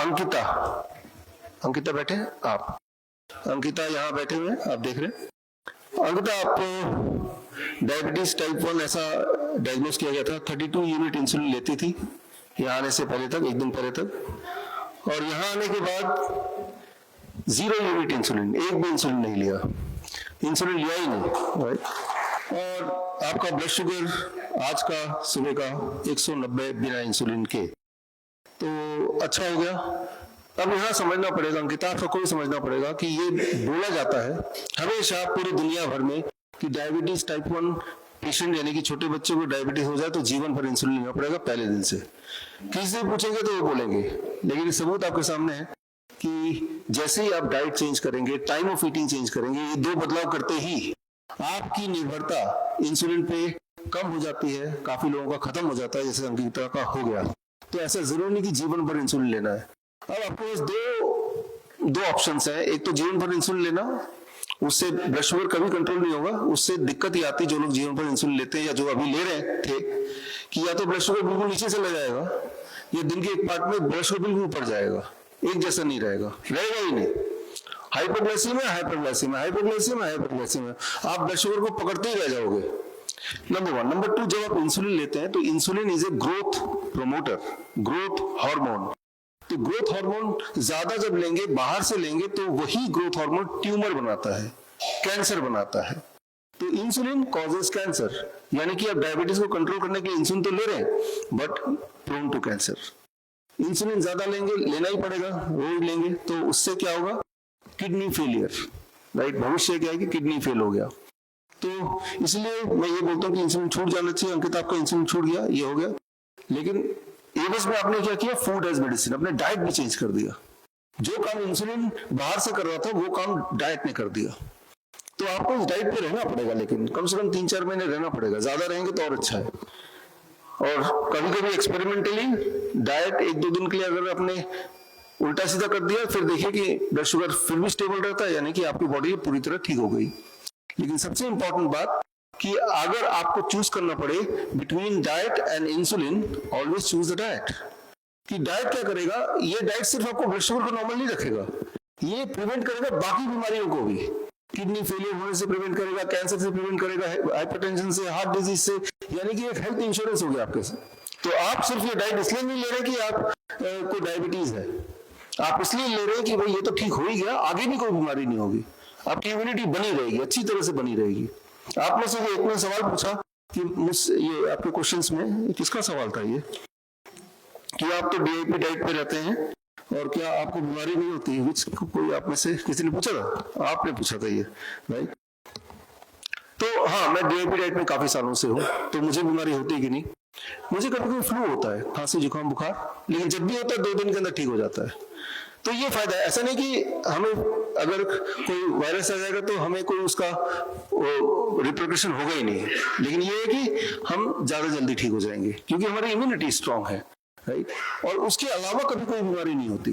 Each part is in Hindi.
अंकिता, अंकिता बैठे हैं आप, अंकिता यहाँ बैठे हुए हैं, आप देख रहे हैं। अंकिता, आपको डायबिटीज टाइप 1 ऐसा डायग्नोस किया गया था। 32 यूनिट इंसुलिन लेती थी यहाँ आने से पहले तक, एक दिन पहले तक, और यहाँ आने के बाद 0 यूनिट इंसुलिन, एक भी इंसुलिन नहीं लिया, इंसुलिन लिया ही नहीं, राइट। और आपका ब्लड शुगर आज का सुबह का 190 बिना इंसुलिन के, तो अच्छा हो गया। अब यहाँ समझना पड़ेगा अंकिता, आपको कोई समझना पड़ेगा कि ये बोला जाता है हमेशा पूरी दुनिया भर में कि डायबिटीज टाइप 1 पेशेंट यानी कि छोटे बच्चों को डायबिटीज हो जाए तो जीवन भर इंसुलिन लेना पड़ेगा पहले दिन से। किसी से पूछेंगे तो वो बोलेंगे, लेकिन सबूत आपके सामने है कि जैसे ही आप डाइट चेंज करेंगे, टाइम ऑफ ईटिंग चेंज करेंगे, ये 2 बदलाव करते ही आपकी निर्भरता इंसुलिन पे कम हो जाती है। काफी लोगों का खत्म हो जाता है, जैसे अंकिता का हो गया। तो ऐसा जरूरी नहीं कि जीवन भर इंसुलिन लेना है। अब आपके पास दो ऑप्शंस हैं। एक तो जीवन भर इंसुलिन लेना, उससे ब्लड शुगर कभी कंट्रोल नहीं होगा, उससे दिक्कत ही आती जो लोग जीवन भर इंसुलिन लेते हैं या जो अभी ले रहे थे, कि या तो ब्लड शुगर बिल्कुल नीचे चला जाएगा या दिन के एक पार्ट में ब्लड शुगर बिल्कुल ऊपर जाएगा, एक जैसा नहीं रहेगा ही नहीं। हाइपोग्लाइसीमिया, हाइपरग्लाइसीमिया, हाइपोग्लाइसीमिया, हाइपरग्लाइसीमिया, आप ब्लड शुगर को पकड़ते ही रह जाओगे। नंबर 1। नंबर 2, जब आप इंसुलिन लेते हैं तो insulin is a growth promoter, growth hormone. तो ग्रोथ हार्मोन ज्यादा जब लेंगे, बाहर से लेंगे, तो वही ग्रोथ हार्मोन ट्यूमर बनाता है, कैंसर बनाता है। तो इंसुलिन कॉजेस कैंसर, यानी कि आप डायबिटीज को कंट्रोल करने के लिए इंसुलिन तो ले रहे हैं but prone to cancer. Insulin ज्यादा लेंगे, लेना ही पड़ेगा, रोज लेंगे, तो उससे क्या होगा? Kidney failure, right. भविष्य क्या है कि किडनी फेल हो गया। तो इसलिए मैं ये बोलता हूँ कि इंसुलिन छूट जाना चाहिए। अंकित, आपका इंसुलिन छूट गया, ये हो गया, लेकिन एवज में आपने क्या किया? फूड एज मेडिसिन, अपने डाइट भी चेंज कर दिया। जो काम इंसुलिन बाहर से कर रहा था वो काम डाइट ने कर दिया। तो आपको इस डाइट पे रहना पड़ेगा, लेकिन कम से कम 3-4 महीने रहना पड़ेगा। ज्यादा रहेंगे तो और अच्छा है। और कभी कभी एक्सपेरिमेंटली डाइट 1-2 दिन के लिए अगर आपने उल्टा सीधा कर दिया, फिर देखिए कि ब्लड शुगर फिर भी स्टेबल रहता है, यानी कि आपकी बॉडी पूरी तरह ठीक हो गई। लेकिन सबसे इंपॉर्टेंट बात कि अगर आपको चूज करना पड़े between diet and insulin, always choose the diet. कि डाइट क्या करेगा? ये डाइट सिर्फ आपको ब्लड शुगर को नॉर्मल नहीं रखेगा, ये प्रिवेंट करेगा बाकी बीमारियों को भी। किडनी फेलियर होने से प्रिवेंट करेगा, कैंसर से प्रिवेंट करेगा, हाइपरटेंशन से, हार्ट डिजीज से, यानी कि एक हेल्थ इंश्योरेंस हो गया आपके साथ। तो आप सिर्फ ये डाइट इसलिए नहीं ले रहे कि आप को डायबिटीज है, आप इसलिए ले रहे हैं कि भाई ये तो ठीक हो ही गया, आगे भी कोई बीमारी नहीं होगी, आपकी इम्यूनिटी बनी रहेगी, अच्छी तरह से बनी रहेगी। आप में से एक ने सवाल पूछा कि मुझसे, ये आपके क्वेश्चंस में किसका सवाल था ये, कि आप तो डीआईपी डाइट पे रहते हैं और क्या आपको बीमारी नहीं होती? विच कोई आप में से किसी ने पूछा था? आपने पूछा था ये, राइट। तो हाँ, मैं डीआईपी डाइट में काफी सालों से हूँ, तो मुझे बीमारी होती है कि नहीं? मुझे कभी कभी फ्लू होता है, खांसी जुकाम बुखार, लेकिन जब भी होता है 2 दिन के अंदर ठीक हो जाता है। तो ये फायदा है। ऐसा नहीं कि हमें अगर कोई वायरस आ जाएगा तो हमें कोई उसका रिप्रिकॉशन होगा ही नहीं, लेकिन ये है कि हम ज्यादा जल्दी ठीक हो जाएंगे क्योंकि हमारी इम्यूनिटी स्ट्रांग है, राइट। और उसके अलावा कभी कोई बीमारी नहीं होती,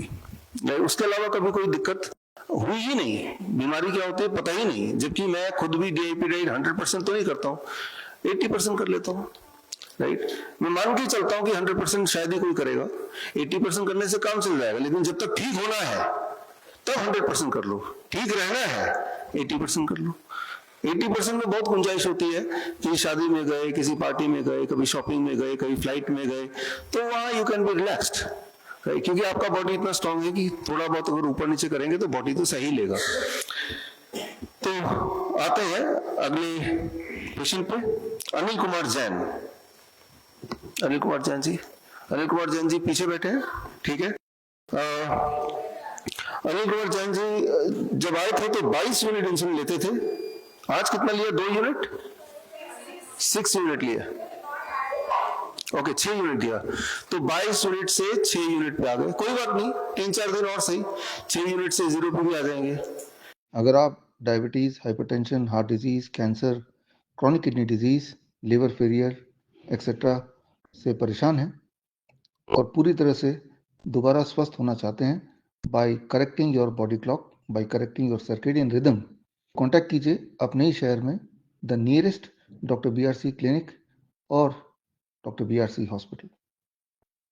राइट। उसके अलावा कभी कोई दिक्कत हुई ही नहीं, बीमारी क्या होती है पता ही नहीं। जबकि मैं खुद भी डीआईपी डाइट 100% तो नहीं करता हूँ, 80% कर लेता हूँ, राइट। मैं मान के चलता हूं कि 100% शायद ही कोई करेगा, 80% करने से काम चल जाएगा, लेकिन जब तक ठीक होना है तब 100% कर लो। ठीक रहना है 80% कर लो। 80% में बहुत गुंजाइश होती है कि शादी में गए, किसी पार्टी में गए, कभी शॉपिंग में गए, कभी फ्लाइट में गए, तो वहां you can be relaxed, right. क्योंकि आपका बॉडी इतना स्ट्रांग है कि थोड़ा बहुत अगर ऊपर नीचे करेंगे तो बॉडी तो सही लेगा। तो आते हैं अगले पेशेंट पे, अनिल कुमार जैन। अनिल कुमार जैन जी, अनिल कुमार जैन जी पीछे बैठे हैं, ठीक है। अनिल कुमार जैन जी जब आए थे तो 22 यूनिट इंसुलिन लेते थे, आज कितना लिया? 2 यूनिट, 6 यूनिट लिया, ओके 6 यूनिट दिया, तो 22 यूनिट से 6 यूनिट पे आ गए। कोई बात नहीं, 3-4 दिन और सही, 6 यूनिट से 0 पे भी आ जाएंगे। अगर आप diabetes, hypertension, heart disease, cancer, chronic kidney disease, liver failure etcetera से परेशान हैं और पूरी तरह से दोबारा स्वस्थ होना चाहते हैं, by correcting your body clock, by correcting your circadian rhythm, contact कीजिए अपने ही शहर में the nearest doctor BRC clinic और डॉक्टर BRC हॉस्पिटल।